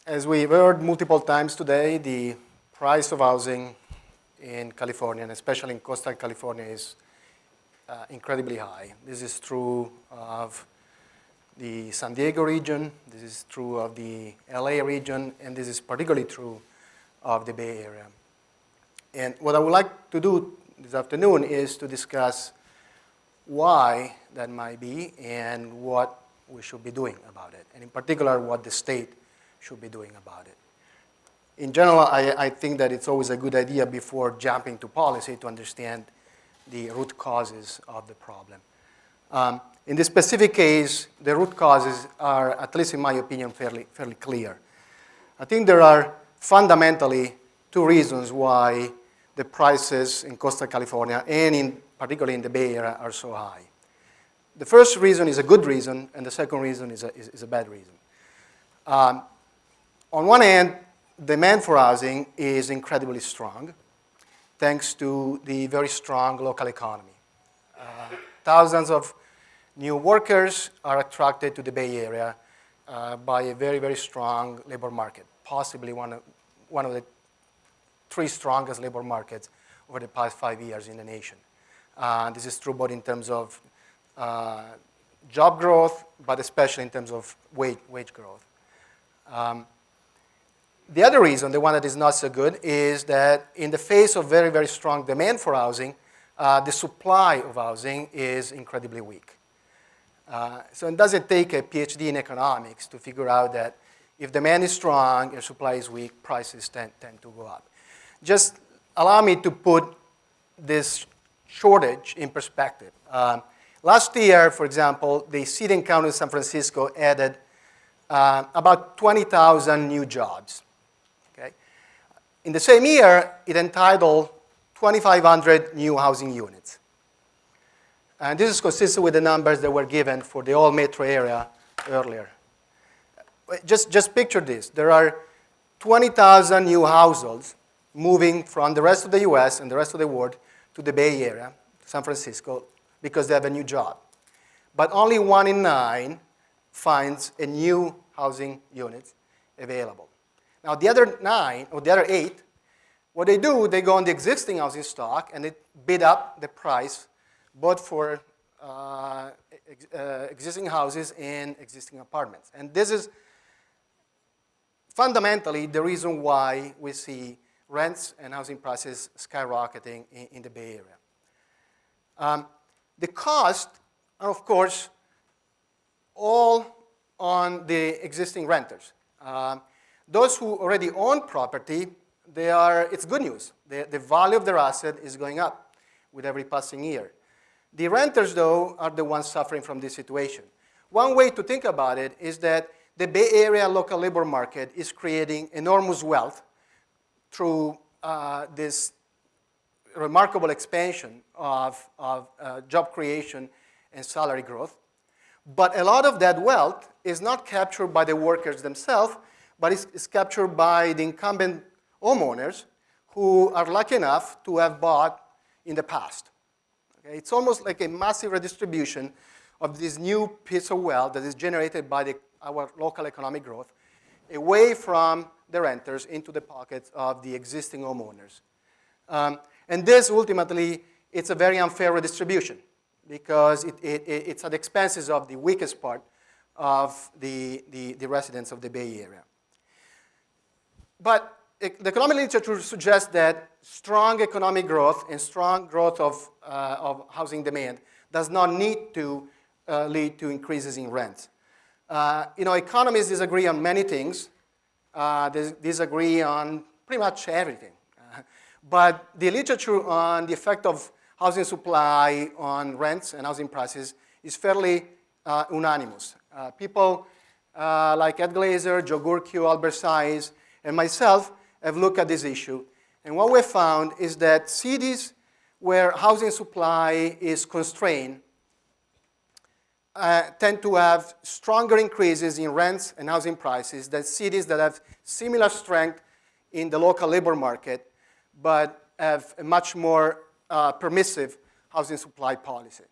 As we've heard multiple times today, the price of housing in California, and especially in coastal California, is incredibly high. This is true of the San Diego region, this is true of the LA region, and this is particularly true of the Bay Area. And what I would like to do this afternoon is to discuss why that might be and what we should be doing about it, and in particular, what the state should be doing about it. In general, I think that it's always a good idea before jumping to policy to understand the root causes of the problem. In this specific case, the root causes are, at least in my opinion, fairly clear. I think there are fundamentally two reasons why the prices in coastal California and particularly in the Bay Area are so high. The first reason is a good reason, and the second reason is a bad reason. On one hand, demand for housing is incredibly strong, thanks to the very strong local economy. Thousands of new workers are attracted to the Bay Area by a very, very strong labor market, possibly one of the three strongest labor markets over the past 5 years in the nation. This is true both in terms of job growth, but especially in terms of wage growth. The other reason, the one that is not so good, is that in the face of very, very strong demand for housing, the supply of housing is incredibly weak. So it doesn't take a PhD in economics to figure out that if demand is strong and supply is weak, prices tend to go up. Just allow me to put this shortage in perspective. Last year, for example, the city count in San Francisco added about 20,000 new jobs. Okay? In the same year, it entitled 2,500 new housing units. And this is consistent with the numbers that were given for the whole metro area earlier. Just picture this. There are 20,000 new households moving from the rest of the US and the rest of the world to the Bay Area, San Francisco, because they have a new job. But only 1 in 9 finds a new housing unit available. Now, the other 9, or the other 8, what they do, they go on the existing housing stock and they bid up the price both for existing houses and existing apartments. And this is fundamentally the reason why we see rents and housing prices skyrocketing in the Bay Area. The cost are, of course, all on the existing renters. Those who already own property, it's good news. The value of their asset is going up with every passing year. The renters, though, are the ones suffering from this situation. One way to think about it is that the Bay Area local labor market is creating enormous wealth through this remarkable expansion of job creation and salary growth. But a lot of that wealth is not captured by the workers themselves, but is captured by the incumbent homeowners who are lucky enough to have bought in the past. Okay? It's almost like a massive redistribution of this new piece of wealth that is generated by our local economic growth away from the renters into the pockets of the existing homeowners. And this, ultimately, it's a very unfair redistribution because it's at the expenses of the weakest part of the residents of the Bay Area. But the economic literature suggests that strong economic growth and strong growth of housing demand does not need to lead to increases in rents. Economists disagree on many things. They disagree on pretty much everything. But the literature on the effect of housing supply on rents and housing prices is fairly unanimous. People like Ed Glazer, Joe Gurkio, Albert Saiz, and myself have looked at this issue. And what we found is that cities where housing supply is constrained tend to have stronger increases in rents and housing prices than cities that have similar strength in the local labor market but have a much more permissive housing supply policy.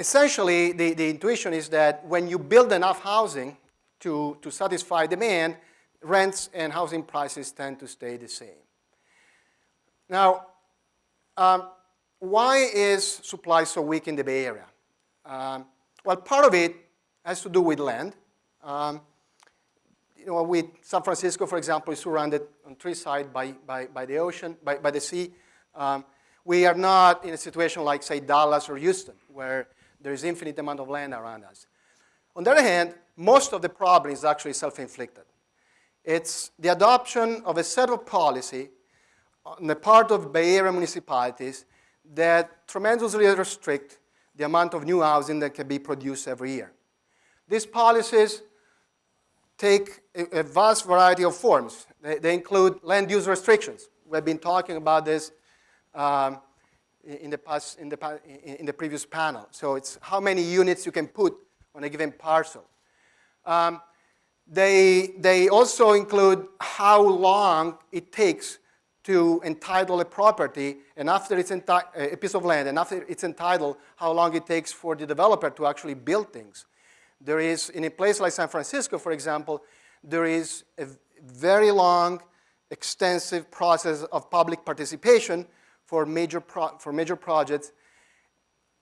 essentially, the intuition is that when you build enough housing to satisfy demand, rents and housing prices tend to stay the same. Now, why is supply so weak in the Bay Area? Well, part of it has to do with land. With San Francisco, for example, is surrounded on three sides by the ocean, by the sea. We are not in a situation like, say, Dallas or Houston, where there is infinite amount of land around us. On the other hand, most of the problem is actually self-inflicted. It's the adoption of a set of policy on the part of Bay Area municipalities that tremendously restrict the amount of new housing that can be produced every year. These policies take a vast variety of forms. They include land use restrictions. We've been talking about this in the previous panel. So it's how many units you can put on a given parcel. They also include how long it takes to entitle a property, and after it's a piece of land, and after it's entitled, how long it takes for the developer to actually build things. There is, in a place like San Francisco, for example, there is a very long, extensive process of public participation for major projects.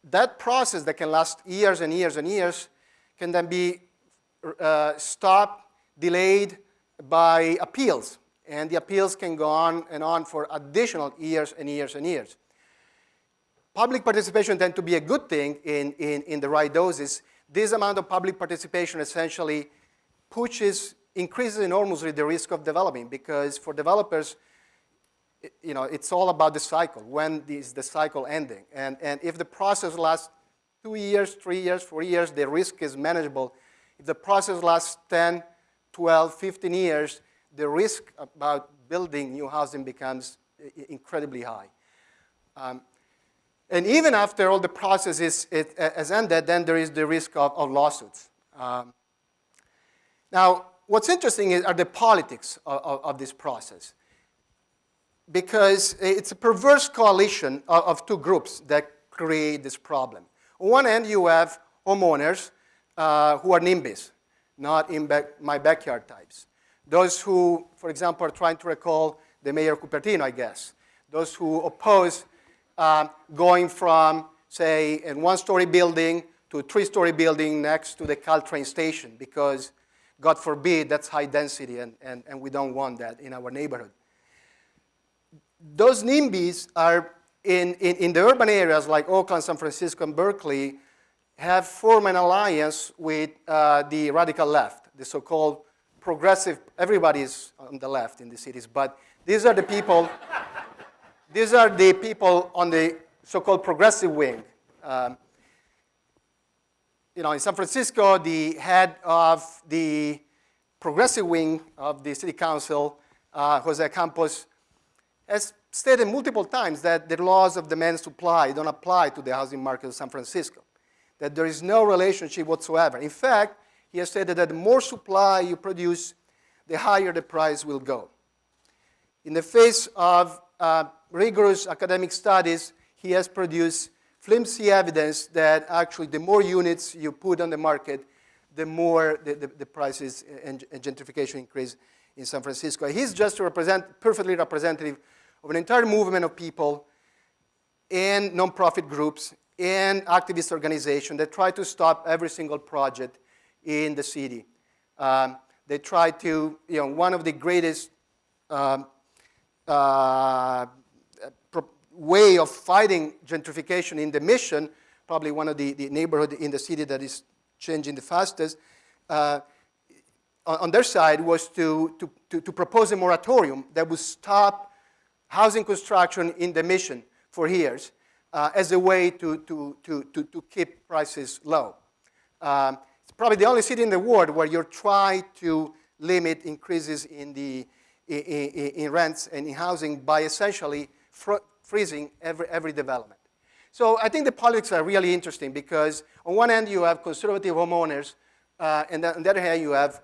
That process that can last years and years and years can then be stopped, delayed by appeals. And the appeals can go on and on for additional years and years and years. Public participation tends to be a good thing in the right doses. This amount of public participation essentially increases enormously the risk of developing, because for developers, it's all about the cycle. When is the cycle ending? And if the process lasts 2 years, 3 years, 4 years, the risk is manageable. If the process lasts 10, 12, 15 years, the risk about building new housing becomes incredibly high. And even after all the process has ended, then there is the risk of lawsuits. Now, what's interesting are the politics of this process, because it's a perverse coalition of two groups that create this problem. On one end, you have homeowners who are NIMBYs, not in my backyard types. Those who, for example, are trying to recall the Mayor Cupertino, I guess. Those who oppose going from, say, a one-story building to a three-story building next to the Caltrain station, because, God forbid, that's high density, and we don't want that in our neighborhood. Those NIMBYs are in the urban areas like Oakland, San Francisco, and Berkeley, have formed an alliance with the radical left, the so-called progressive. Everybody's on the left in the cities, but these are the people. These are the people on the so-called progressive wing. In San Francisco, the head of the progressive wing of the city council, Jose Campos, has stated multiple times that the laws of demand and supply don't apply to the housing market of San Francisco, that there is no relationship whatsoever. In fact, he has stated that the more supply you produce, the higher the price will go. In the face of rigorous academic studies, he has produced flimsy evidence that actually the more units you put on the market, the more the prices and gentrification increase in San Francisco. He's just perfectly representative of an entire movement of people and nonprofit groups and activist organizations that try to stop every single project in the city. They try to, one of the greatest way of fighting gentrification in the Mission, probably one of the neighborhoods in the city that is changing the fastest, on their side was to propose a moratorium that would stop housing construction in the Mission for years as a way to keep prices low. It's probably the only city in the world where you're trying to limit increases in rents and in housing by essentially freezing every development. So I think the politics are really interesting, because on one end you have conservative homeowners, and then on the other hand you have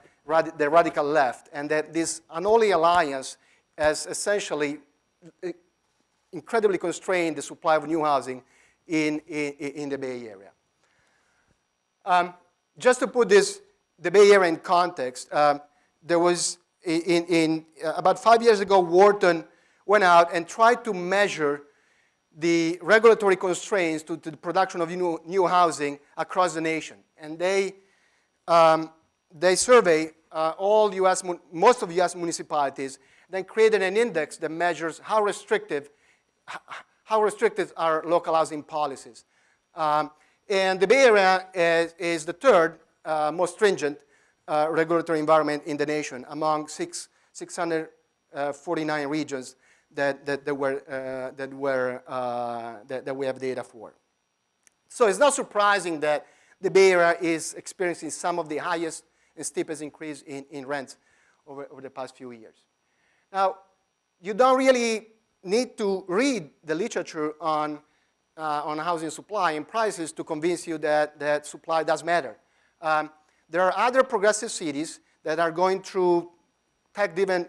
the radical left, and that this unholy alliance has essentially incredibly constrained the supply of new housing in the Bay Area. Just to put the Bay Area in context, there was, about 5 years ago, Wharton went out and tried to measure the regulatory constraints to the production of new housing across the nation. And they survey most of U.S. municipalities, then created an index that measures how restrictive are local housing policies. And the Bay Area is the third most stringent regulatory environment in the nation among 649 regions that we have data for. So it's not surprising that the Bay Area is experiencing some of the highest and steepest increase in rents over the past few years. Now, you don't really need to read the literature on housing supply and prices to convince you that supply does matter. There are other progressive cities that are going through tech-driven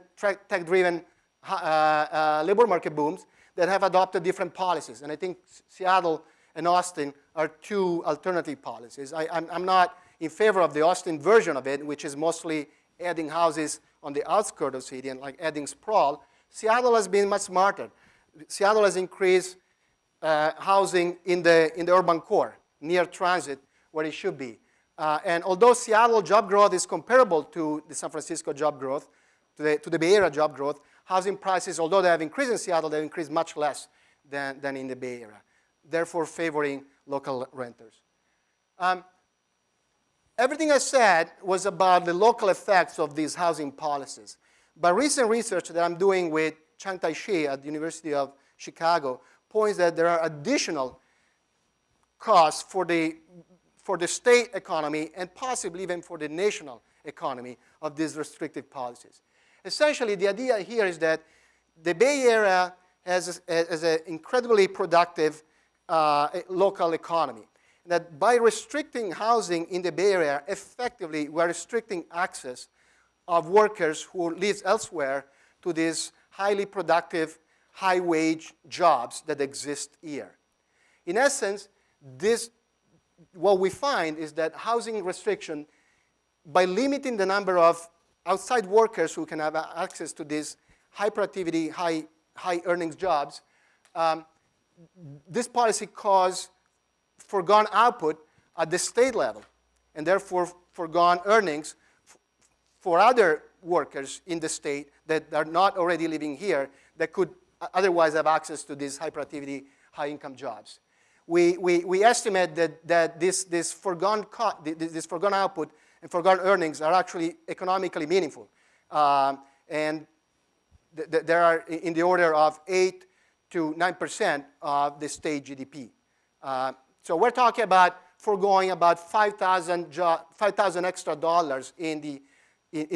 labor market booms that have adopted different policies. And I think Seattle and Austin are two alternative policies. I'm not in favor of the Austin version of it, which is mostly adding houses on the outskirts of the city and like adding sprawl. Seattle has been much smarter. Seattle has increased housing in the urban core, near transit, where it should be. And although Seattle job growth is comparable to the San Francisco job growth, to the Bay Area job growth, housing prices, although they have increased in Seattle, they've increased much less than in the Bay Area, therefore favoring local renters. Everything I said was about the local effects of these housing policies. But recent research that I'm doing with Chiang Tai-Shi at the University of Chicago points that there are additional costs for the state economy and possibly even for the national economy of these restrictive policies. Essentially, the idea here is that the Bay Area has an incredibly productive local economy. That by restricting housing in the Bay Area, effectively, we're restricting access of workers who live elsewhere to these highly productive, high-wage jobs that exist here. In essence, what we find is that housing restriction, by limiting the number of outside workers who can have access to these high productivity, high earnings jobs, this policy caused foregone output at the state level, and therefore foregone earnings for other workers in the state that are not already living here that could otherwise have access to these high productivity, high income jobs. We estimate that this foregone output and foregone earnings are actually economically meaningful. And there are in the order of 8 to 9% of the state GDP. So we're talking about foregoing about $5,000 extra dollars in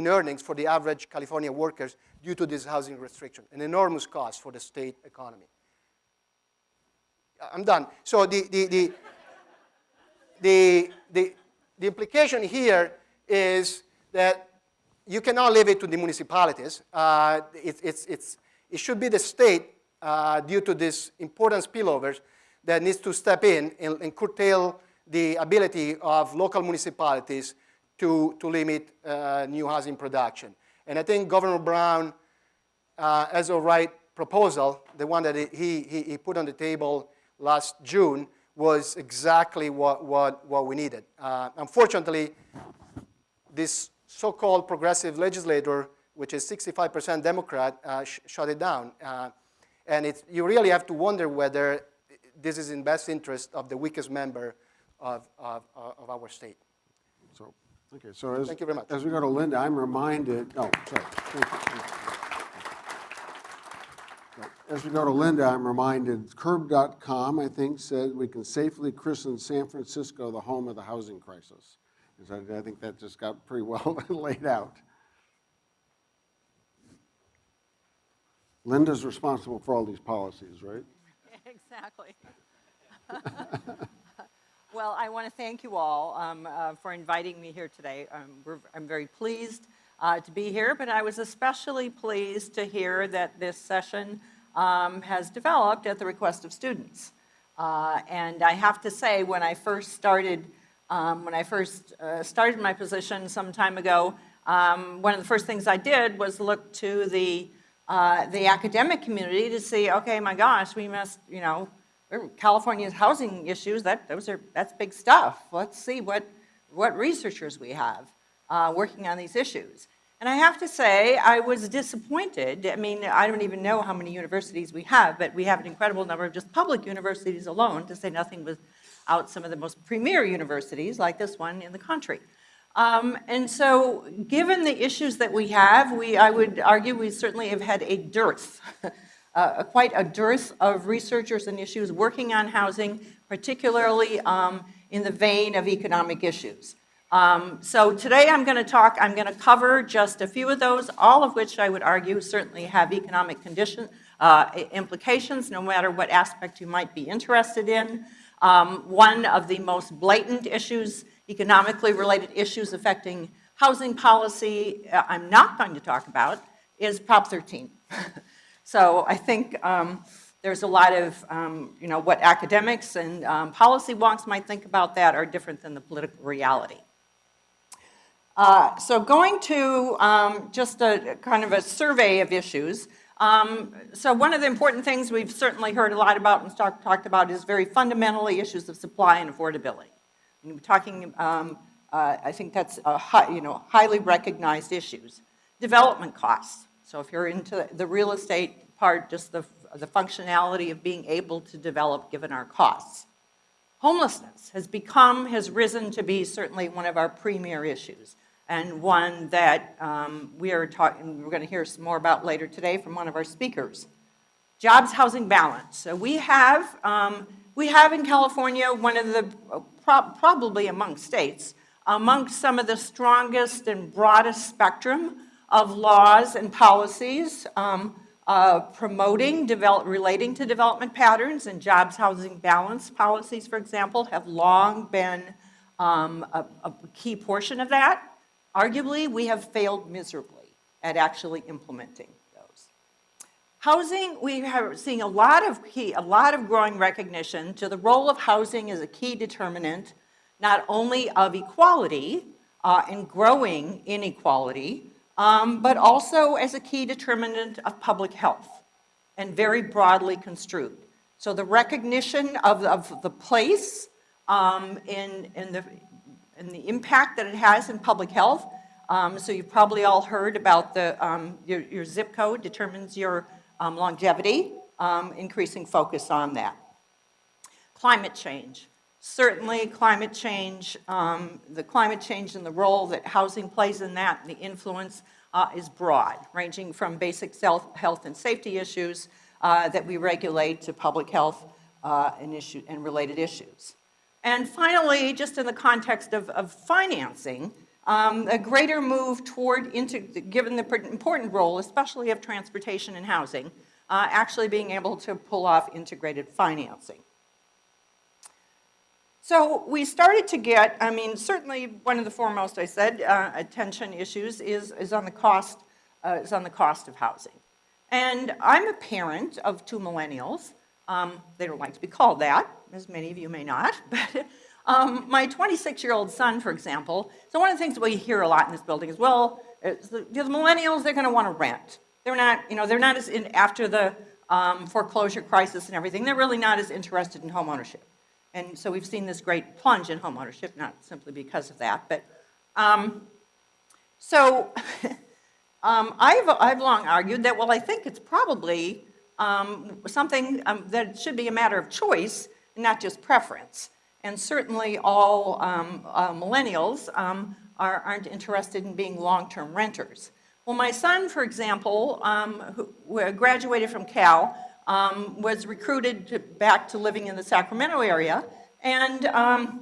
earnings for the average California workers due to this housing restriction, an enormous cost for the state economy. I'm done. So the implication here is that you cannot leave it to the municipalities. It should be the state, due to these important spillovers, that needs to step in and curtail the ability of local municipalities to limit new housing production. And I think Governor Brown has a right proposal, the one that he put on the table last June, was exactly what we needed. Unfortunately, this so-called progressive legislator, which is 65% Democrat, shut it down. And you really have to wonder whether this is in best interest of the weakest member of our state. So, okay, so thank you very much. As we go to Linda, I'm reminded, sorry, thank you. As we go to Linda, I'm reminded, Curb.com, I think, said we can safely christen San Francisco the home of the housing crisis. So I think that just got pretty well laid out. Linda's responsible for all these policies, right? Exactly. Well, I want to thank you all for inviting me here today. I'm very pleased to be here, but I was especially pleased to hear that this session has developed at the request of students. And I have to say, when I first started When I first started my position some time ago, one of the first things I did was look to the academic community to see, okay, my gosh, we must, California's housing issues, that's big stuff. Let's see what researchers we have working on these issues. And I have to say, I was disappointed. I mean, I don't even know how many universities we have, but we have an incredible number of just public universities alone, to say nothing without some of the most premier universities, like this one in the country. And so, given the issues that we have, I would argue we certainly have had a dearth, quite a dearth of researchers and issues working on housing, particularly in the vein of economic issues. So today I'm going to cover just a few of those, all of which I would argue certainly have economic implications, no matter what aspect you might be interested in. One of the most blatant issues, economically related issues affecting housing policy I'm not going to talk about is Prop 13. So I think there's a lot of, what academics and policy wonks might think about that are different than the political reality. So going to just a kind of a survey of issues. So one of the important things we've certainly heard a lot about and talked about is very fundamentally issues of supply and affordability. And we're talking, I think that's highly recognized issues. Development costs. So if you're into the real estate part, just the functionality of being able to develop given our costs. Homelessness has risen to be certainly one of our premier issues, and one that we're going to hear some more about later today from one of our speakers. Jobs, housing balance. So we have in California one of the, probably among states, amongst some of the strongest and broadest spectrum of laws and policies relating to development patterns, and jobs, housing balance policies, for example, have long been a key portion of that. Arguably, we have failed miserably at actually implementing those. Housing, we are seeing a lot of growing recognition to the role of housing as a key determinant, not only of equality and growing inequality, but also as a key determinant of public health, and very broadly construed. So the recognition of the place in the impact that it has in public health. So you've probably all heard about your zip code determines your longevity, increasing focus on that. Climate change. Certainly climate change, the climate change and the role that housing plays in that, and the influence is broad, ranging from basic health and safety issues that we regulate to public health and related issues. And finally, just in the context of financing, a greater move toward, given the important role, especially of transportation and housing, actually being able to pull off integrated financing. So we started to get, certainly one of the foremost, I said, attention issues is on the cost of housing. And I'm a parent of 2 millennials. They don't like to be called that, as many of you may not, but my 26-year-old son, for example, so one of the things we hear a lot in this building is, well, the millennials, they're going to want to rent. They're not as in, after the foreclosure crisis and everything, they're really not as interested in home ownership. And so we've seen this great plunge in home ownership, not simply because of that, but I've long argued that, well, I think it's probably something that should be a matter of choice, and not just preference. And certainly all millennials aren't interested in being long-term renters. Well, my son, for example, who graduated from Cal, was recruited back to living in the Sacramento area, and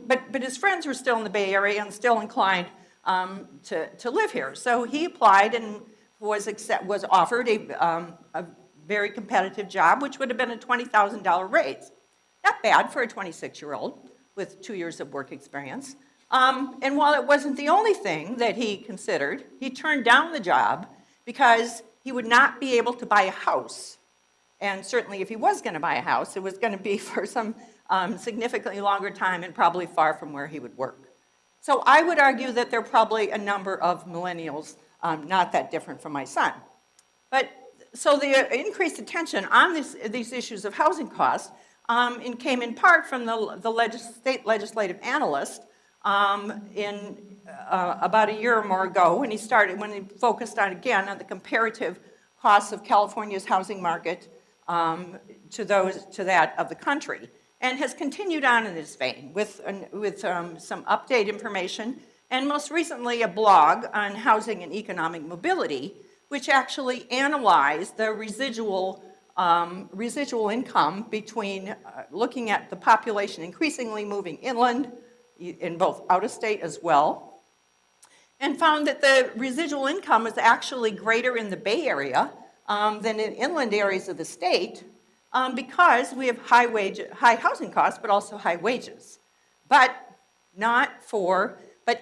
but his friends were still in the Bay Area and still inclined to live here. So he applied and was offered a very competitive job, which would have been a $20,000 raise. Not bad for a 26-year-old with 2 years of work experience. And while it wasn't the only thing that he considered, he turned down the job because he would not be able to buy a house. And certainly if he was going to buy a house, it was going to be for some significantly longer time and probably far from where he would work. So I would argue that there are probably a number of millennials not that different from my son. But so the increased attention on these issues of housing costs came in part from the state legislative analyst about a year or more ago when he focused on the comparative costs of California's housing market to that of the country, and has continued on in this vein with some update information, and most recently a blog on housing and economic mobility, which actually analyzed the residual income between looking at the population increasingly moving inland, in both out of state as well, and found that the residual income is actually greater in the Bay Area than in inland areas of the state because we have high housing costs, but also high wages, but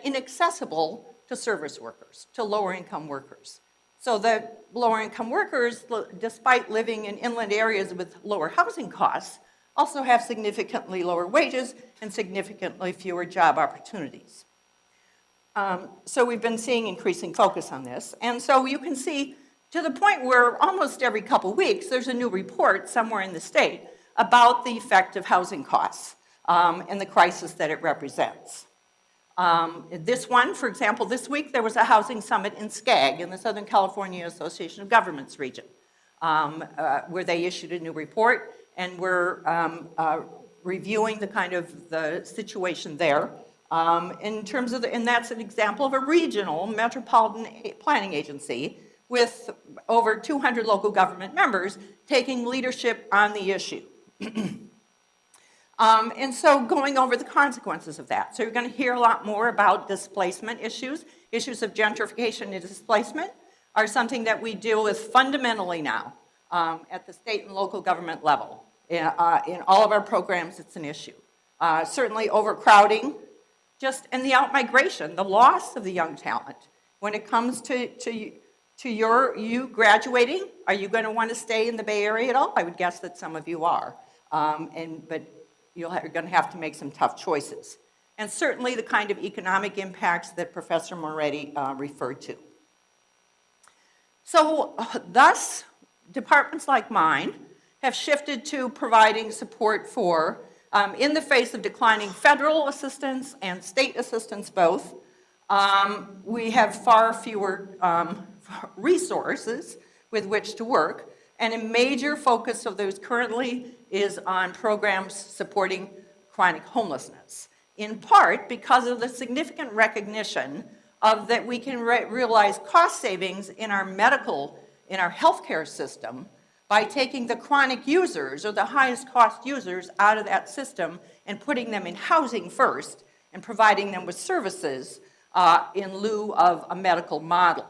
inaccessible to service workers, to lower income workers. So the lower income workers, despite living in inland areas with lower housing costs, also have significantly lower wages and significantly fewer job opportunities. So we've been seeing increasing focus on this. And so you can see to the point where almost every couple weeks there's a new report somewhere in the state about the effect of housing costs and the crisis that it represents. This one, for example, this week there was a housing summit in Skag in the Southern California Association of Governments region where they issued a new report, and we're reviewing the situation there in terms of and that's an example of a regional metropolitan planning agency with over 200 local government members taking leadership on the issue. And so going over the consequences of that. So you're going to hear a lot more about displacement issues. Issues of gentrification and displacement are something that we deal with fundamentally now at the state and local government level. In all of our programs, it's an issue. Certainly overcrowding, and the outmigration, the loss of the young talent. When it comes to you graduating, are you going to want to stay in the Bay Area at all? I would guess that some of you are. But you're going to have to make some tough choices. And certainly the kind of economic impacts that Professor Moretti referred to. So thus, departments like mine have shifted to providing support for, in the face of declining federal assistance and state assistance both, we have far fewer resources with which to work, and a major focus of those currently is on programs supporting chronic homelessness, in part because of the significant recognition of that we can realize cost savings in our healthcare system by taking the chronic users or the highest cost users out of that system and putting them in housing first and providing them with services in lieu of a medical model.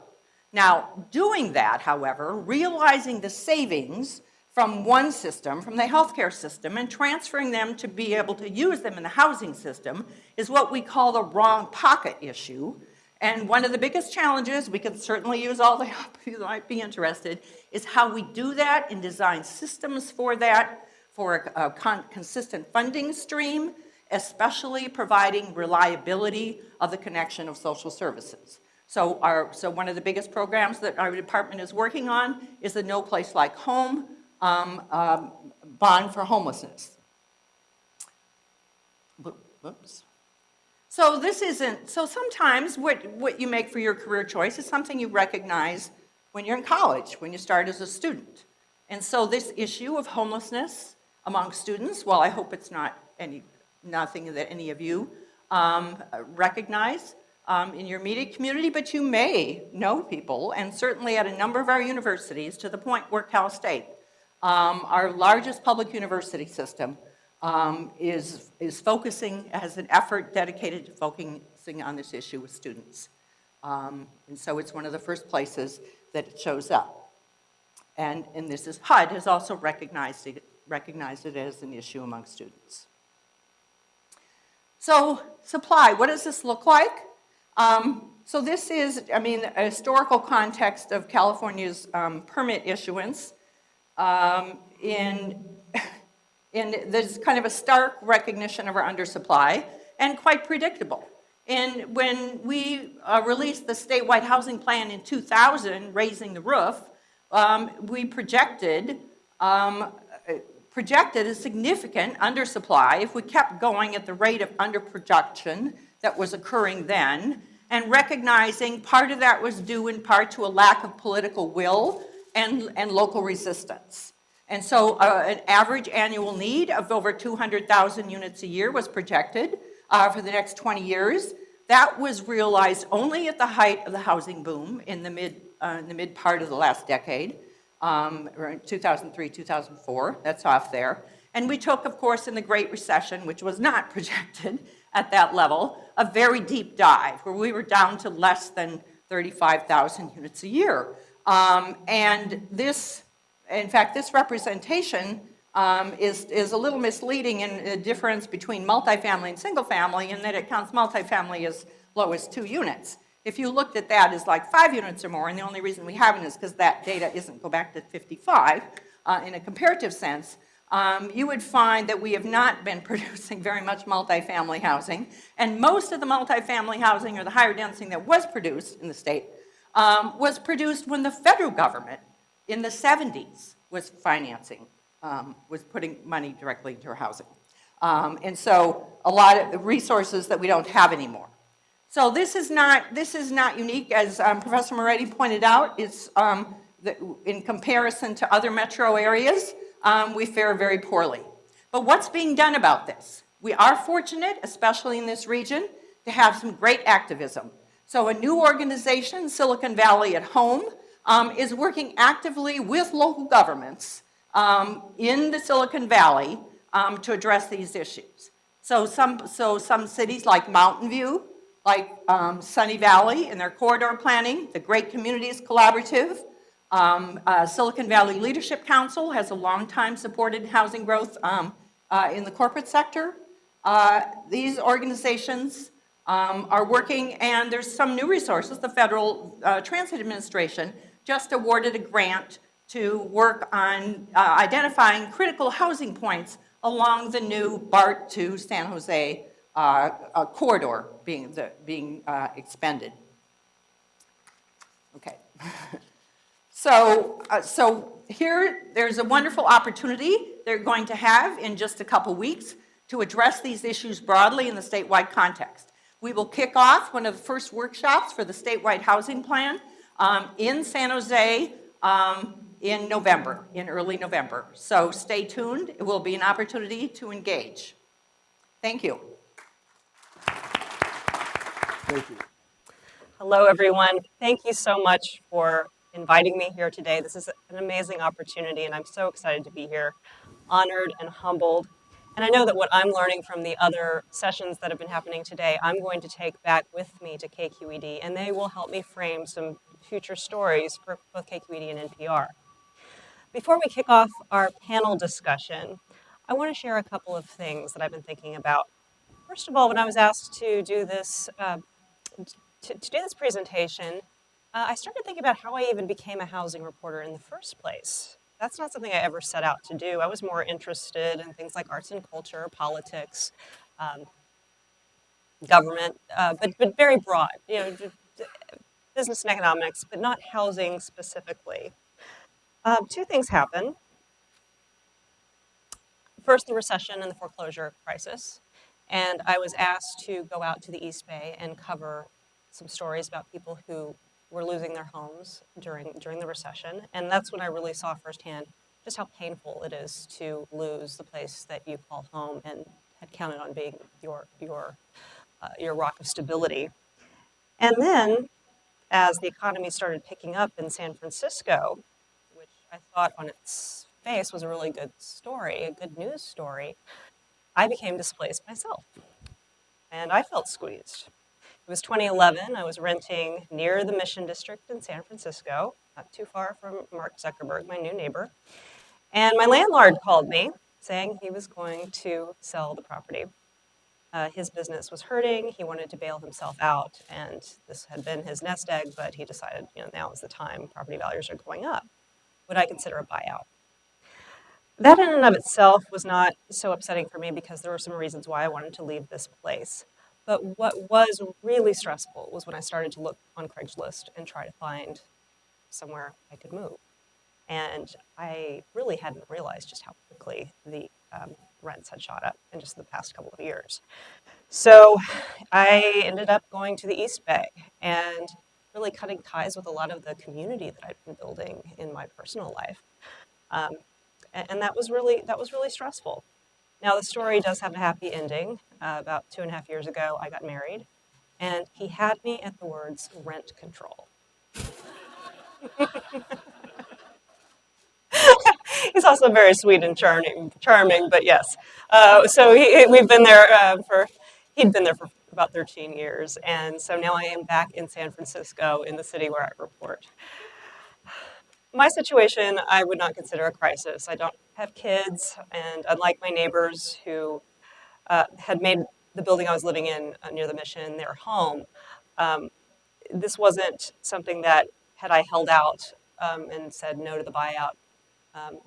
Now, doing that, however, realizing the savings from one system, from the healthcare system, and transferring them to be able to use them in the housing system is what we call the wrong pocket issue. And one of the biggest challenges, we can certainly use all the help you might be interested, is how we do that and design systems for that, for a consistent funding stream, especially providing reliability of the connection of social services. So one of the biggest programs that our department is working on is the No Place Like Home bond for homelessness. Whoops. So sometimes what you make for your career choice is something you recognize when you're in college, when you start as a student. And so this issue of homelessness among students, well, I hope it's nothing that any of you recognize in your immediate community, but you may know people, and certainly at a number of our universities, to the point where Cal State, our largest public university system, is focusing, has an effort dedicated to focusing on this issue with students. And so it's one of the first places that it shows up. And this is HUD has also recognized it as an issue among students. So supply, what does this look like? So this is, a historical context of California's permit issuance. In there's kind of a stark recognition of our undersupply, and quite predictable. And when we released the statewide housing plan in 2000, Raising the Roof, we projected a significant undersupply if we kept going at the rate of underproduction that was occurring then, and recognizing part of that was due in part to a lack of political will and local resistance. And so an average annual need of over 200,000 units a year was projected for the next 20 years. That was realized only at the height of the housing boom in the mid part of the last decade, around 2003, 2004, that's off there. And we took, of course, in the Great Recession, which was not projected at that level, a very deep dive where we were down to less than 35,000 units a year. And this, in fact, this representation is a little misleading in the difference between multifamily and single family in that it counts multifamily as low as 2 units. If you looked at that as like 5 units or more, and the only reason we haven't is because that data isn't go back to 55 in a comparative sense, you would find that we have not been producing very much multifamily housing, and most of the multifamily housing or the higher density that was produced in the state was produced when the federal government in the 70s was financing, was putting money directly into housing. And so a lot of the resources that we don't have anymore. So this is not unique, as Professor Moretti pointed out. It's in comparison to other metro areas, we fare very poorly. But what's being done about this? We are fortunate, especially in this region, to have some great activism. So a new organization, Silicon Valley at Home, is working actively with local governments in the Silicon Valley to address these issues. So some cities like Mountain View, like Sunny Valley in their corridor planning, the Great Communities Collaborative, Silicon Valley Leadership Council has a long time supported housing growth in the corporate sector. These organizations are working, and there's some new resources. The Federal Transit Administration just awarded a grant to work on identifying critical housing points along the new BART to San Jose corridor being expended. Okay. So here, there's a wonderful opportunity they're going to have in just a couple weeks to address these issues broadly in the statewide context. We will kick off one of the first workshops for the statewide housing plan in San Jose in November, in early November. So stay tuned. It will be an opportunity to engage. Thank you. Thank you. Hello, everyone. Thank you so much for inviting me here today. This is an amazing opportunity, and I'm so excited to be here, honored and humbled. And I know that what I'm learning from the other sessions that have been happening today, I'm going to take back with me to KQED, and they will help me frame some future stories for both KQED and NPR. Before we kick off our panel discussion, I want to share a couple of things that I've been thinking about. First of all, when I was asked to do this presentation, I started thinking about how I even became a housing reporter in the first place. That's not something I ever set out to do. I was more interested in things like arts and culture, politics, government, but very broad, business and economics, but not housing specifically. Two things happened. First, the recession and the foreclosure crisis. And I was asked to go out to the East Bay and cover some stories about people who were losing their homes during the recession. And that's when I really saw firsthand just how painful it is to lose the place that you call home and had counted on being your rock of stability. And then, as the economy started picking up in San Francisco, which I thought on its face was a really good story, a good news story, I became displaced myself. And I felt squeezed. It was 2011. I was renting near the Mission District in San Francisco, not too far from Mark Zuckerberg, my new neighbor. And my landlord called me saying he was going to sell the property. His business was hurting. He wanted to bail himself out. And this had been his nest egg, but he decided, now is the time. Property values are going up. Would I consider a buyout? That in and of itself was not so upsetting for me because there were some reasons why I wanted to leave this place. But what was really stressful was when I started to look on Craigslist and try to find somewhere I could move. And I really hadn't realized just how quickly the rents had shot up in just the past couple of years. So I ended up going to the East Bay and really cutting ties with a lot of the community that I'd been building in my personal life. Um, and that was really stressful. Now the story does have a happy ending. About 2.5 years ago, I got married, and he had me at the words rent control. He's also very sweet and charming, but yes. We've been there he'd been there for about 13 years, and so now I am back in San Francisco, in the city where I report. My situation, I would not consider a crisis. I don't have kids, and unlike my neighbors who had made the building I was living in near the Mission their home, um, this wasn't something that, had I held out and said no to the buyout, um,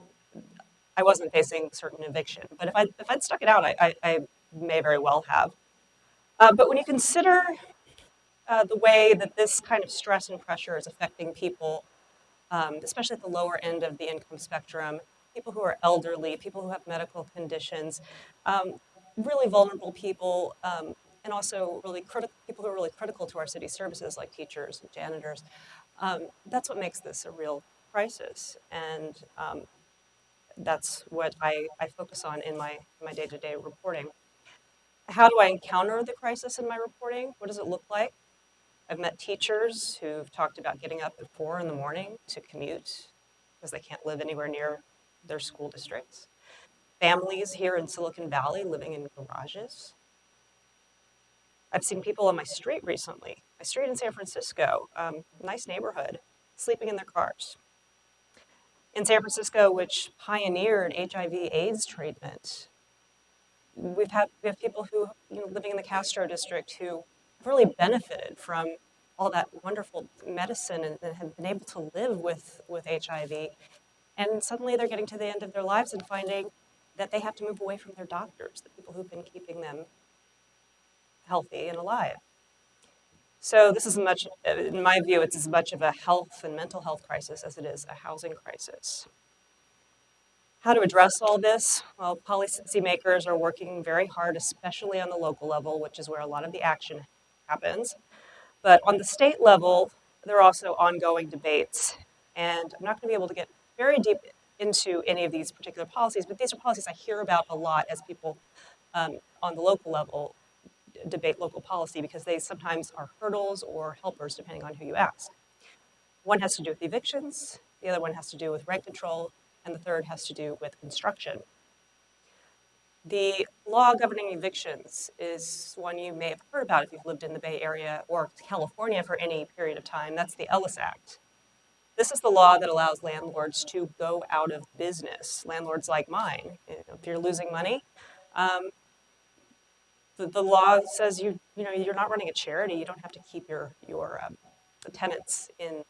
I wasn't facing certain eviction. But if I'd stuck it out, I may very well have. But when you consider the way that this kind of stress and pressure is affecting people, especially at the lower end of the income spectrum, people who are elderly, people who have medical conditions, um, really vulnerable people, and also really people who are really critical to our city services like teachers and janitors. That's what makes this a real crisis. And that's what I focus on in my day-to-day reporting. How do I encounter the crisis in my reporting? What does it look like? I've met teachers who've talked about getting up at 4 in the morning to commute because they can't live anywhere near their school districts. Families here in Silicon Valley living in garages. I've seen people on my street recently, my street in San Francisco, nice neighborhood, sleeping in their cars. In San Francisco, which pioneered HIV/AIDS treatment, we have people who, living in the Castro district, who have really benefited from all that wonderful medicine and have been able to live with HIV. And suddenly they're getting to the end of their lives and finding that they have to move away from their doctors, the people who've been keeping them healthy and alive. So this is in my view, it's as much of a health and mental health crisis as it is a housing crisis. How to address all this? Well, policymakers are working very hard, especially on the local level, which is where a lot of the action happens. But on the state level, there are also ongoing debates. And I'm not going to be able to get very deep into any of these particular policies, but these are policies I hear about a lot as people on the local level debate local policy, because they sometimes are hurdles or helpers, depending on who you ask. One has to do with evictions, the other one has to do with rent control, and the third has to do with construction. The law governing evictions is one you may have heard about if you've lived in the Bay Area or California for any period of time. That's the Ellis Act. This is the law that allows landlords to go out of business, landlords like mine. If you're losing money, the law says you're not running a charity. You don't have to keep your the tenants in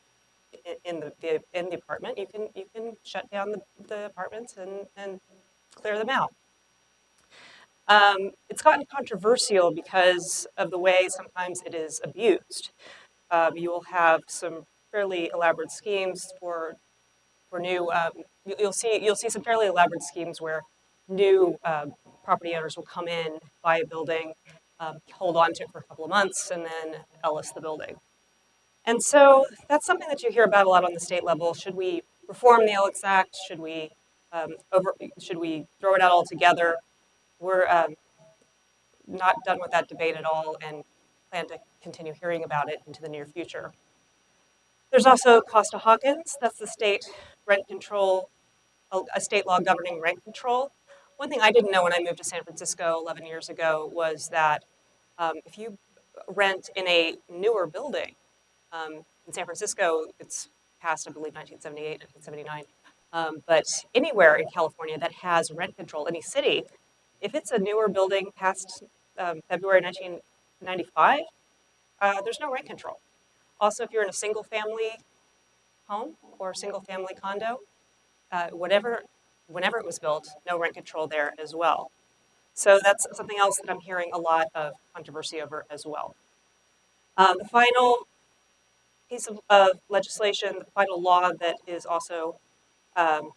the apartment. You can shut down the apartments and clear them out. It's gotten controversial because of the way sometimes it is abused. You will have some fairly elaborate schemes for new. You'll see some fairly elaborate schemes where new property owners will come in, buy a building, hold on to it for a couple of months, and then Ellis the building. And so that's something that you hear about a lot on the state level. Should we reform the Ellis Act? Should we throw it out altogether? We're not done with that debate at all and plan to continue hearing about it into the near future. There's also Costa-Hawkins. That's the state rent control, a state law governing rent control. One thing I didn't know when I moved to San Francisco 11 years ago was that if you rent in a newer building, in San Francisco, it's passed, I believe, 1978, 1979. But anywhere in California that has rent control, any city, if it's a newer building past February 1995, there's no rent control. Also, if you're in a single-family home or a single-family condo, whenever it was built, no rent control there as well. So that's something else that I'm hearing a lot of controversy over as well. The final piece of legislation, the final law that is also um,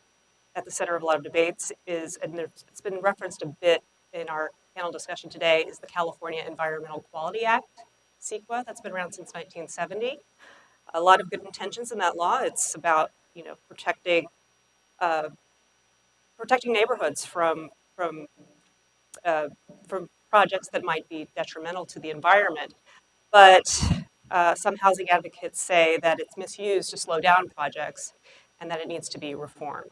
at the center of a lot of debates is, and it's been referenced a bit in our panel discussion today, is the California Environmental Quality Act, CEQA, that's been around since 1970. A lot of good intentions in that law. It's about, uh, protecting neighborhoods uh, from projects that might be detrimental to the environment. But some housing advocates say that it's misused to slow down projects and that it needs to be reformed.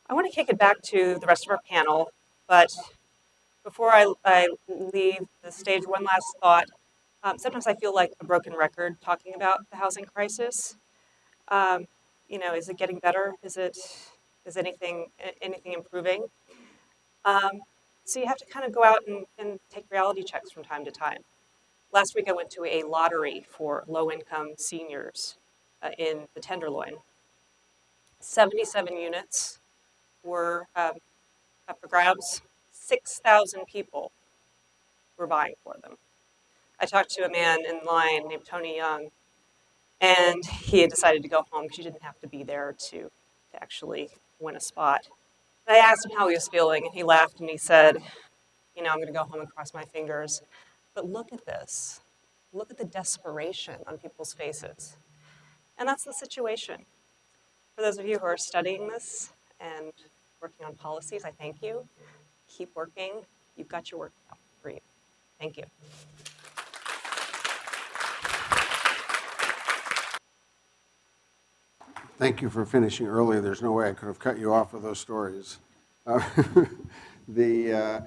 I want to kick it back to the rest of our panel, but before I leave the stage, one last thought. Sometimes I feel like a broken record talking about the housing crisis. Um, is it getting better? Is anything improving? Um, so you have to kind of go out and take reality checks from time to time. Last week I went to a lottery for low-income seniors in the Tenderloin. 77 units were up for grabs. 6,000 people were buying for them. I talked to a man in line named Tony Young, and he had decided to go home because he didn't have to be there to actually win a spot. And I asked him how he was feeling, and he laughed and he said, I'm going to go home and cross my fingers. But look at this. Look at the desperation on people's faces. And that's the situation. For those of you who are studying this and working on policies, I thank you. Keep working. You've got your work out for you. Thank you. Thank you for finishing early. There's no way I could have cut you off with those stories. Uh, the,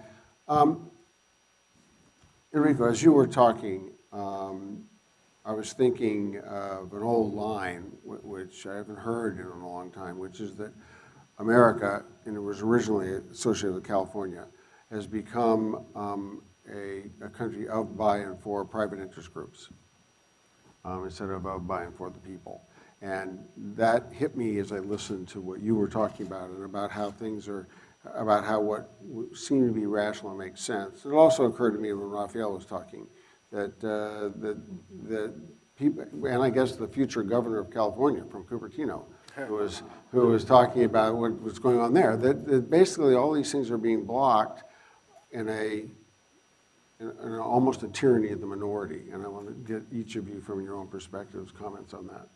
Enrico, as you were talking, I was thinking of an old line, which I haven't heard in a long time, which is that America, and it was originally associated with California, has become a country of, by, and for private interest groups instead of by, and for the people. And that hit me as I listened to what you were talking about and about how things are, about how what seemed to be rational and makes sense. It also occurred to me when Raphael was talking that that people, and I guess the future governor of California from Cupertino, who was talking about what was going on there, that basically all these things are being blocked in almost a tyranny of the minority. And I want to get each of you from your own perspectives comments on that.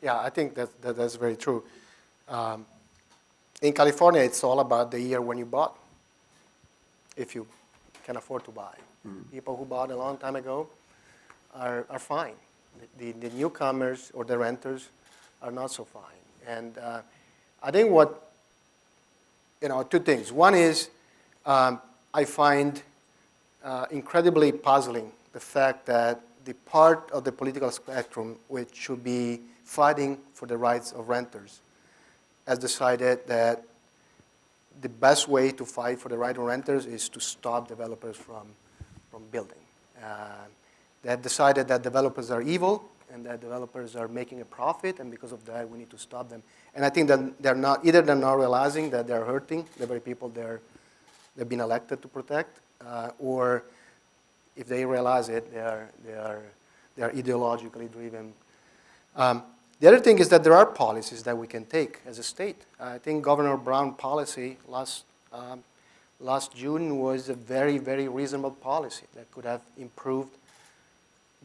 Yeah, I think that's very true. In California, it's all about the year when you bought, if you can afford to buy. People who bought a long time ago are fine. The newcomers or the renters are not so fine. And I think two things. One is I find incredibly puzzling the fact that the part of the political spectrum which should be fighting for the rights of renters has decided that the best way to fight for the right of renters is to stop developers from building. They have decided that developers are evil and that developers are making a profit, and because of that, we need to stop them. And I think that they're not realizing that they're hurting the very people they've been elected to protect, or if they realize it, they are ideologically driven. The other thing is that there are policies that we can take as a state. I think Governor Brown's policy last June was a very, very reasonable policy that could have improved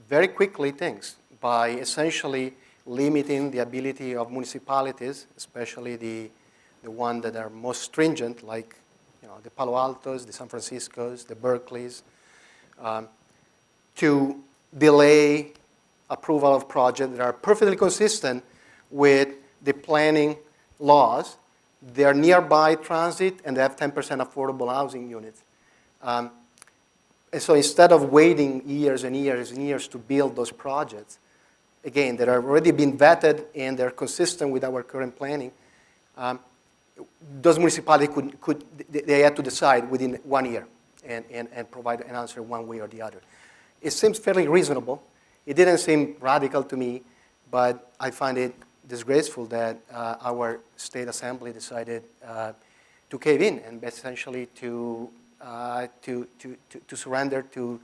very quickly things by essentially limiting the ability of municipalities, especially the ones that are most stringent, like the Palo Altos, the San Franciscos, the Berkeleys, to delay approval of projects that are perfectly consistent with the planning laws. They are nearby transit, and they have 10% affordable housing units. And so instead of waiting years and years and years to build those projects, again, that are already been vetted and they're consistent with our current planning, those municipalities they had to decide within 1 year and provide an answer one way or the other. It seems fairly reasonable. It didn't seem radical to me, but I find it disgraceful that our state assembly decided to cave in and essentially to to surrender to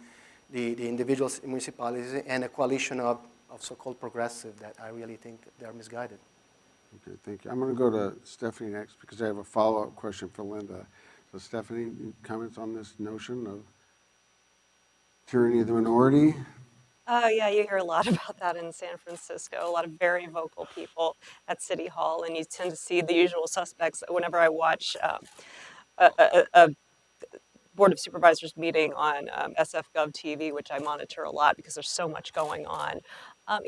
the individual municipalities and a coalition of so-called progressive that I really think they're misguided. Okay, thank you. I'm going to go to Stephanie next because I have a follow-up question for Linda. So Stephanie, comments on this notion of tyranny of the minority? Oh, yeah, you hear a lot about that in San Francisco, a lot of very vocal people at City Hall, and you tend to see the usual suspects whenever I watch a Board of Supervisors meeting on SF.gov TV, which I monitor a lot because there's so much going on.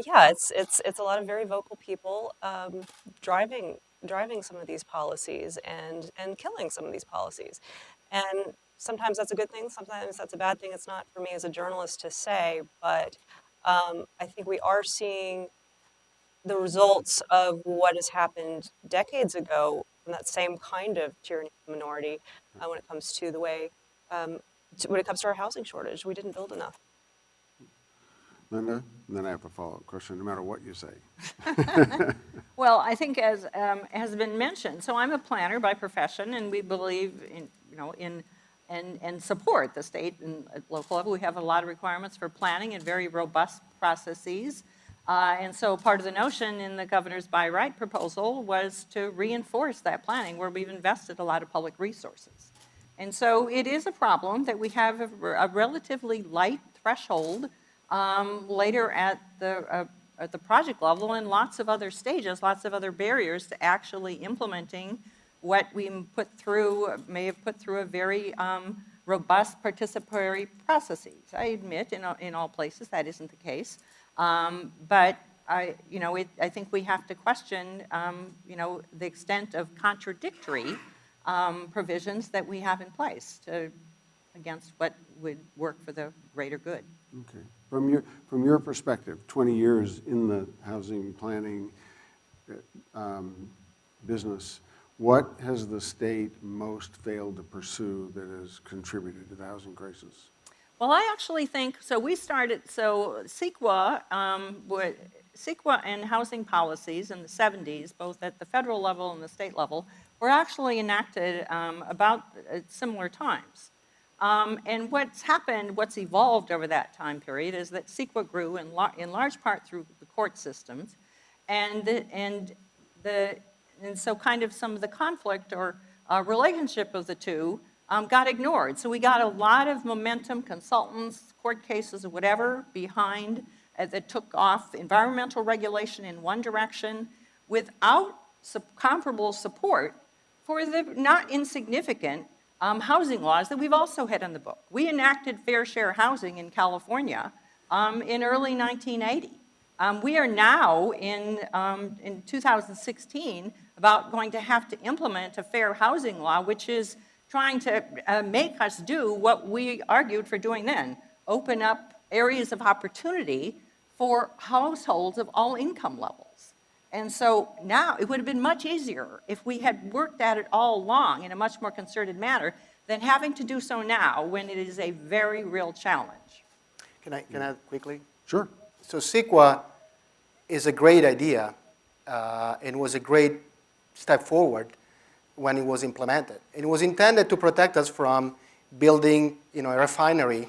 Yeah, it's a lot of very vocal people driving some of these policies and killing some of these policies. And sometimes that's a good thing, sometimes that's a bad thing. It's not for me as a journalist to say, but I think we are seeing the results of what has happened decades ago from that same kind of tyranny of the minority when it comes to the way, when it comes to our housing shortage. We didn't build enough. Linda, and then I have a follow-up question, no matter what you say. Well, I think as has been mentioned, so I'm a planner by profession, and we believe in, and support the state and at local level. We have a lot of requirements for planning and very robust processes. And so part of the notion in the governor's by right proposal was to reinforce that planning where we've invested a lot of public resources. And so it is a problem that we have a relatively light threshold later at the project level and lots of other stages, lots of other barriers to actually implementing what we may have put through a very robust participatory processes. I admit in all places that isn't the case. But I think we have to question, the extent of contradictory provisions that we have in place against what would work for the greater good. Okay. From your perspective, 20 years in the housing planning business, what has the state most failed to pursue that has contributed to the housing crisis? Well, I actually think, so we started, CEQA and housing policies in the 70s, both at the federal level and the state level, were actually enacted about similar times. And what's evolved over that time period is that CEQA grew in large part through the court systems, and so kind of some of the conflict or relationship of the two got ignored. So we got a lot of momentum, consultants, court cases, or whatever, behind that took off environmental regulation in one direction without comparable support for the not insignificant housing laws that we've also had in the book. We enacted fair share housing in California in early 1980. We are now in 2016 going to have to implement a fair housing law, which is trying to make us do what we argued for doing then, open up areas of opportunity for households of all income levels. And so now it would have been much easier if we had worked at it all along in a much more concerted manner than having to do so now when it is a very real challenge. Can I add quickly? Sure. So CEQA is a great idea and was a great step forward when it was implemented. It was intended to protect us from building, a refinery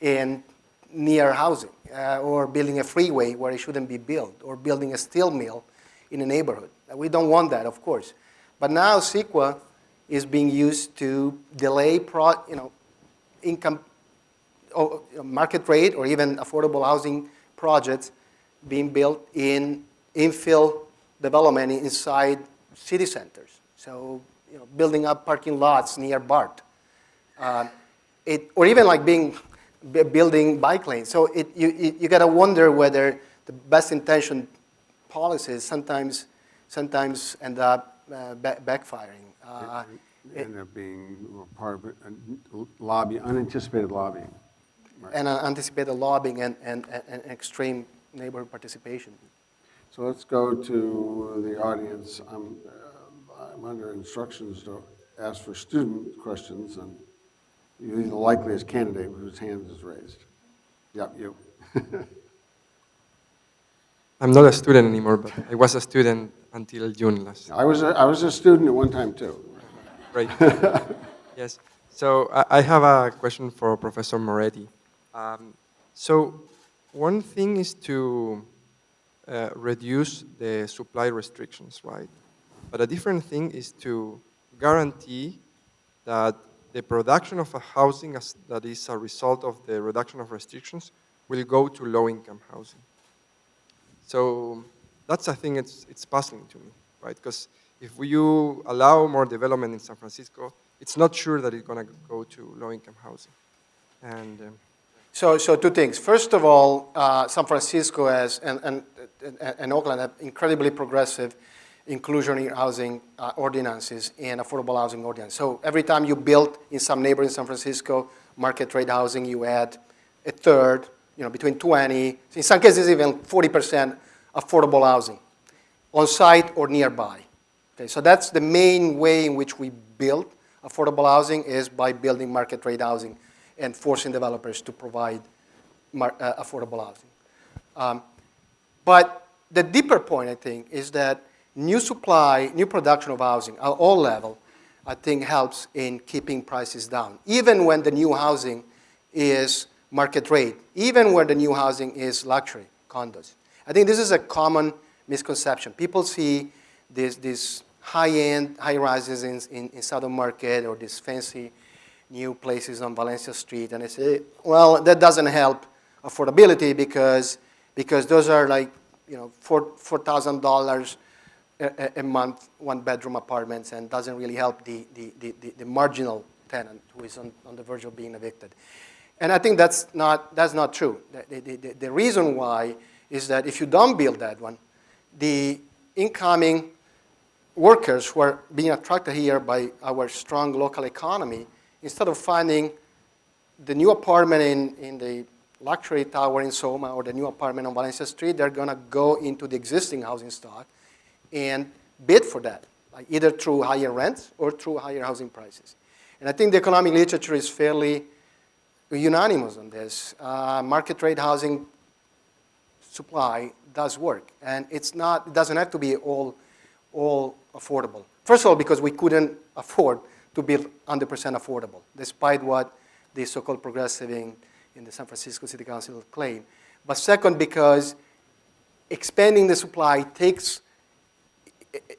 near housing, or building a freeway where it shouldn't be built, or building a steel mill in a neighborhood. We don't want that, of course. But now CEQA is being used to delay income, market rate, or even affordable housing projects being built in infill development inside city centers. So, building up parking lots near BART, or even like building bike lanes. So you got to wonder whether the best intentioned policies sometimes end up backfiring. End up being part of unanticipated lobbying. Right. And anticipated lobbying and extreme neighborhood participation. So let's go to the audience. I'm under instructions to ask for student questions, and you're the likeliest candidate whose hand is raised. Yep, you. I'm not a student anymore, but I was a student until June last. I was a student at one time too. Right. Yes. So I have a question for Professor Moretti. So one thing is to reduce the supply restrictions, right? But a different thing is to guarantee that the production of a housing that is a result of the reduction of restrictions will go to low-income housing. So that's, I think, it's puzzling to me, right? Because if you allow more development in San Francisco, it's not sure that it's going to go to low-income housing. And So two things. First of all, San Francisco has, and Oakland have incredibly progressive inclusionary housing ordinances and affordable housing ordinance. So every time you build in some neighborhood in San Francisco, market rate housing, you add a third, between 20, in some cases even 40% affordable housing, on site or nearby. Okay, so that's the main way in which we build affordable housing is by building market rate housing and forcing developers to provide affordable housing. But the deeper point, I think, is that new supply, new production of housing at all levels, I think helps in keeping prices down, even when the new housing is market rate, even where the new housing is luxury condos. I think this is a common misconception. People see these high-end, high-rises in Southern Market or these fancy new places on Valencia Street, and they say, well, that doesn't help affordability because those are like, $4,000 a month, one-bedroom apartments, and doesn't really help the marginal tenant who is on the verge of being evicted. And I think that's not true. The reason why is that if you don't build that one, the incoming workers who are being attracted here by our strong local economy, instead of finding the new apartment in the luxury tower in Soma or the new apartment on Valencia Street, they're going to go into the existing housing stock and bid for that, like either through higher rents or through higher housing prices. And I think the economic literature is fairly unanimous on this. Market rate housing supply does work, and it doesn't have to be all affordable. First of all, because we couldn't afford to build 100% affordable, despite what the so-called progressive in the San Francisco City Council claim. But second, because expanding the supply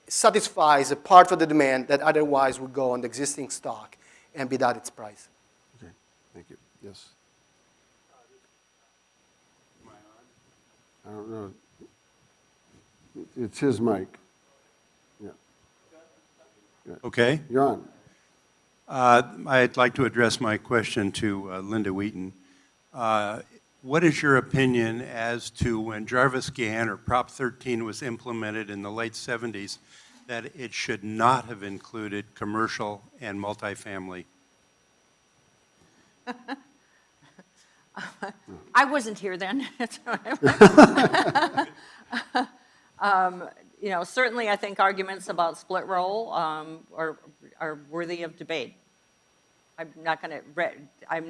satisfies a part of the demand that otherwise would go on the existing stock and bid out its price. Okay, thank you. Yes. I don't know. It's his mic. Yeah. Okay. You're on. I'd like to address my question to Linda Wheaton. What is your opinion as to when Jarvis-Gann or Prop 13 was implemented in the late 70s, that it should not have included commercial and multifamily? I wasn't here then. Certainly I think arguments about split roll are worthy of debate. I'm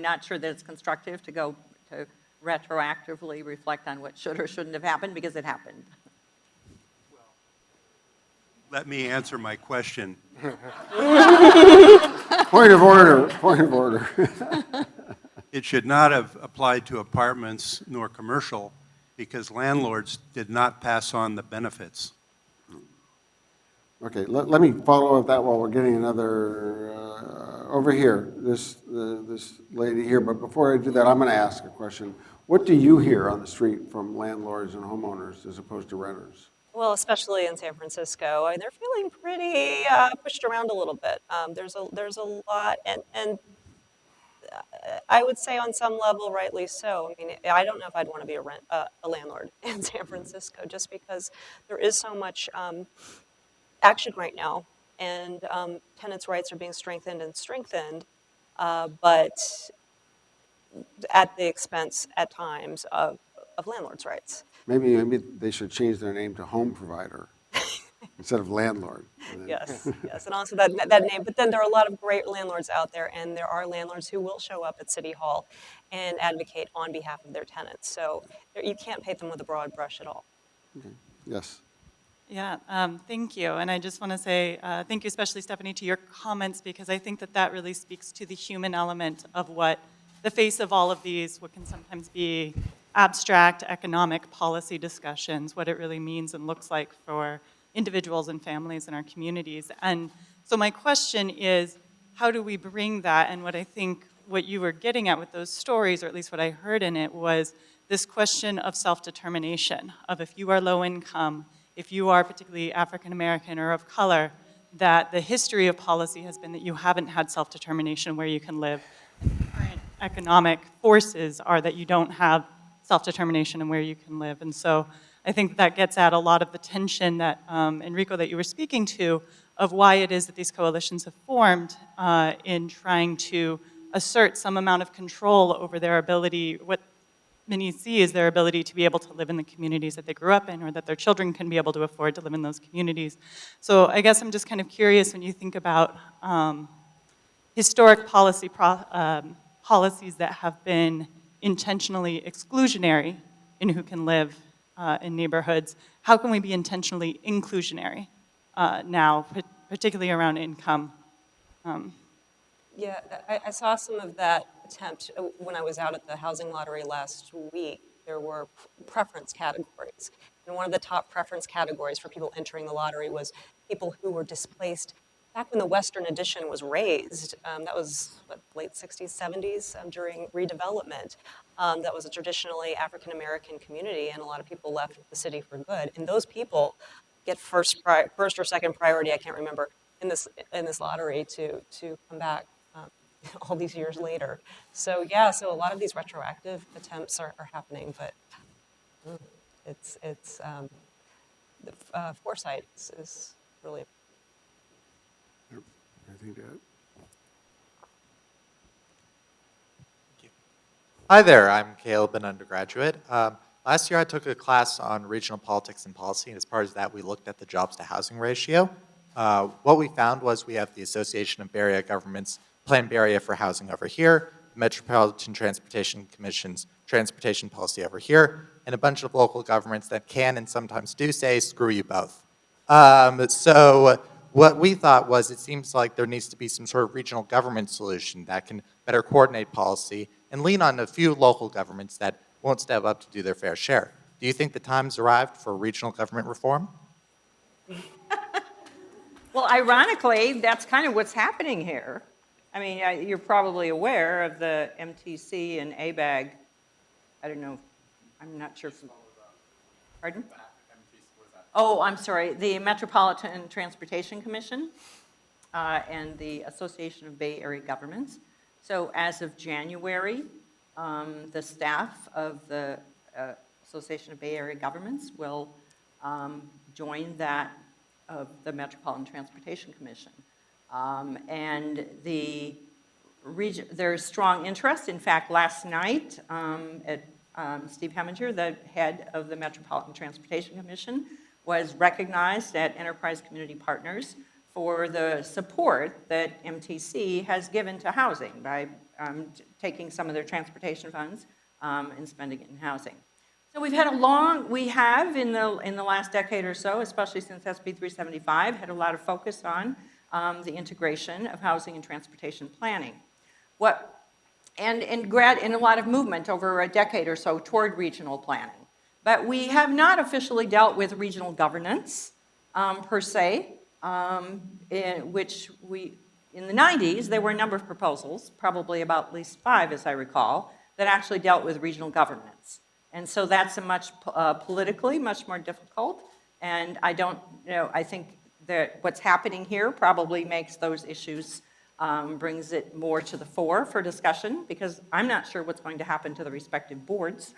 not sure that it's constructive to go to retroactively reflect on what should or shouldn't have happened because it happened. Let me answer my question. Point of order. Point of order. It should not have applied to apartments nor commercial because landlords did not pass on the benefits. Okay, let me follow up that while we're getting another, over here, this lady here. But before I do that, I'm going to ask a question. What do you hear on the street from landlords and homeowners as opposed to renters? Well, especially in San Francisco, they're feeling pretty pushed around a little bit. There's a lot, and I would say on some level, rightly so. I mean, I don't know if I'd want to be a landlord in San Francisco just because there is so much action right now, and tenants' rights are being strengthened and strengthened, but at the expense at times of landlords' rights. Maybe they should change their name to home provider instead of landlord. Yes, yes, and also that name. But then there are a lot of great landlords out there, and there are landlords who will show up at City Hall and advocate on behalf of their tenants. So you can't paint them with a broad brush at all. Okay. Yes. Yeah, thank you. And I just want to say thank you, especially Stephanie, to your comments, because I think that that really speaks to the human element of what the face of all of these, what can sometimes be abstract economic policy discussions, what it really means and looks like for individuals and families in our communities. And so my question is, how do we bring that? And what I think what you were getting at with those stories, or at least what I heard in it, was this question of self-determination, of if you are low income, if you are particularly African American or of color, that the history of policy has been that you haven't had self-determination where you can live. And the current economic forces are that you don't have self-determination and where you can live. And so I think that gets at a lot of the tension that, Enrico, that you were speaking to, of why it is that these coalitions have formed in trying to assert some amount of control over their ability, what many see is their ability to be able to live in the communities that they grew up in, or that their children can be able to afford to live in those communities. So I guess I'm just kind of curious when you think about historic policies that have been intentionally exclusionary in who can live in neighborhoods, how can we be intentionally inclusionary now, particularly around income? Yeah, I saw some of that attempt when I was out at the housing lottery last week. There were preference categories. And one of the top preference categories for people entering the lottery was people who were displaced back when the Western Addition was raised. That was, what, late 60s, 70s, during redevelopment. That was a traditionally African-American community, and a lot of people left the city for good. And those people get first or second priority, I can't remember, in this lottery to come back all these years later. So yeah, so a lot of these retroactive attempts are happening, but it's the foresight is really. Anything to add? Hi there, I'm Caleb, an undergraduate. Last year I took a class on regional politics and policy, and as part of that we looked at the jobs to housing ratio. What we found was we have the Association of Bay Area Governments Plan Bay Area for housing over here, the Metropolitan Transportation Commission's transportation policy over here, and a bunch of local governments that can and sometimes do say, screw you both. So what we thought was it seems like there needs to be some sort of regional government solution that can better coordinate policy and lean on a few local governments that won't step up to do their fair share. Do you think the time's arrived for regional government reform? Well, ironically, that's kind of what's happening here. I mean, you're probably aware of the MTC and ABAG. I don't know. I'm not sure. Pardon? Oh, I'm sorry. The Metropolitan Transportation Commission and the Association of Bay Area Governments. So as of January, the staff of the Association of Bay Area Governments will join that of the Metropolitan Transportation Commission. And there's strong interest. In fact, last night, Steve Heminger, the head of the Metropolitan Transportation Commission, was recognized at Enterprise Community Partners for the support that MTC has given to housing by taking some of their transportation funds and spending it in housing. So we have in the last decade or so, especially since SB 375, had a lot of focus on the integration of housing and transportation planning. And a lot of movement over a decade or so toward regional planning. But we have not officially dealt with regional governance per se, in the 90s, there were a number of proposals, probably about at least 5 as I recall, that actually dealt with regional governance. And so that's politically much more difficult. And I think that what's happening here probably makes those issues, brings it more to the fore for discussion, because I'm not sure what's going to happen to the respective boards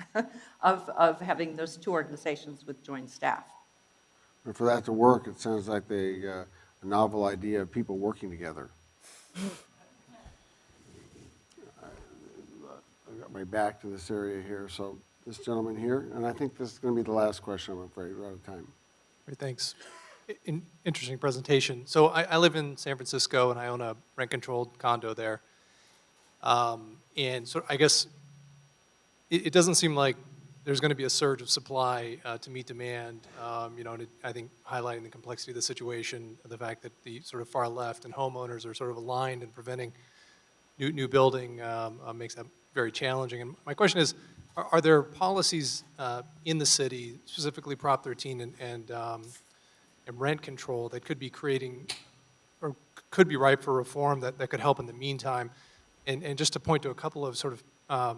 of having those two organizations with joint staff. And for that to work, it sounds like a novel idea of people working together. I got my back to this area here, so this gentleman here, and I think this is going to be the last question, I'm afraid. We're out of time. Great, thanks. Interesting presentation. So I live in San Francisco, and I own a rent-controlled condo there. And so I guess it doesn't seem like there's going to be a surge of supply to meet demand, and I think highlighting the complexity of the situation, the fact that the sort of far left and homeowners are sort of aligned in preventing new building makes that very challenging. And my question is, are there policies in the city, specifically Prop 13 and rent control, that could be creating or could be ripe for reform that could help in the meantime? And just to point to a couple of sort of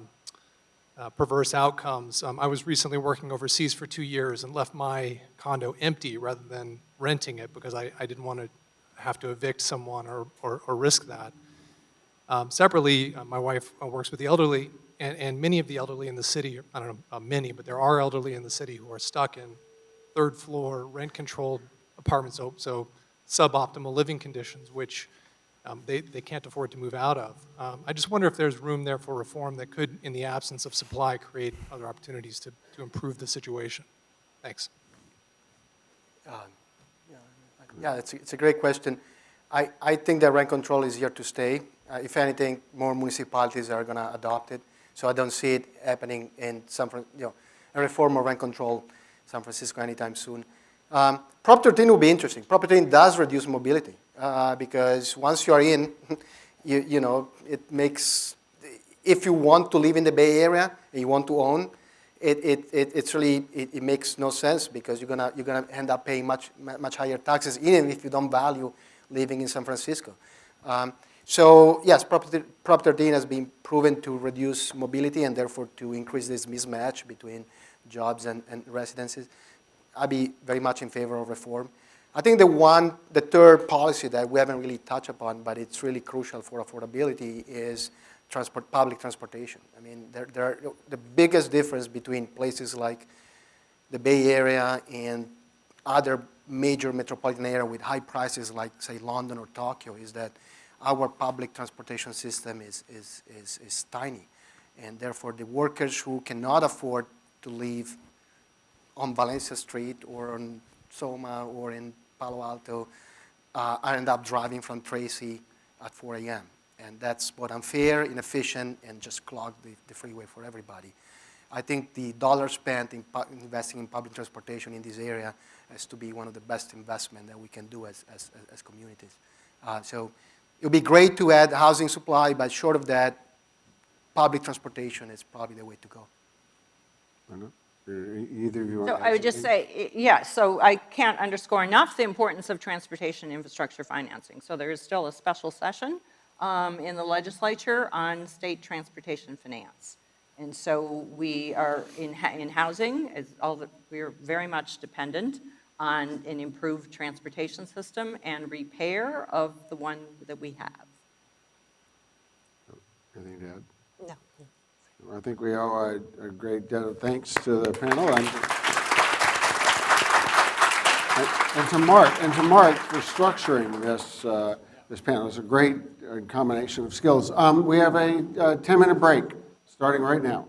perverse outcomes, I was recently working overseas for 2 years and left my condo empty rather than renting it because I didn't want to have to evict someone or risk that. Separately, my wife works with the elderly, and many of the elderly in the city, I don't know many, but there are elderly in the city who are stuck in third-floor, rent-controlled apartments, so suboptimal living conditions, which they can't afford to move out of. I just wonder if there's room there for reform that could, in the absence of supply, create other opportunities to improve the situation. Thanks. Yeah, it's a great question. I think that rent control is here to stay. If anything, more municipalities are going to adopt it. So I don't see it happening in a reform of rent control in San Francisco anytime soon. Prop 13 will be interesting. Prop 13 does reduce mobility because once you are in, it makes, if you want to live in the Bay Area and you want to own, it makes no sense because you're gonna end up paying much higher taxes even if you don't value living in San Francisco. So yes, Prop 13 has been proven to reduce mobility and therefore to increase this mismatch between jobs and residences. I'd be very much in favor of reform. I think the third policy that we haven't really touched upon, but it's really crucial for affordability, is public transportation. I mean, the biggest difference between places like the Bay Area and other major metropolitan area with high prices like, say, London or Tokyo is that our public transportation system is tiny. And therefore, the workers who cannot afford to live on Valencia Street or on Soma or in Palo Alto end up driving from Tracy at 4 a.m. And that's both unfair, inefficient, and just clog the freeway for everybody. I think the dollar spent in investing in public transportation in this area has to be one of the best investments that we can do as communities. So it would be great to add housing supply, but short of that, public transportation is probably the way to go. Either of you want So to I would just say, yeah, so I can't underscore enough the importance of transportation infrastructure financing. So there is still a special session in the legislature on state transportation finance. And so we are in housing, we are very much dependent on an improved transportation system and repair of the one that we have. Anything to add? No. I think we owe a great debt of thanks to the panel and to Mark for structuring this panel. It's a great combination of skills. We have a 10-minute break starting right now.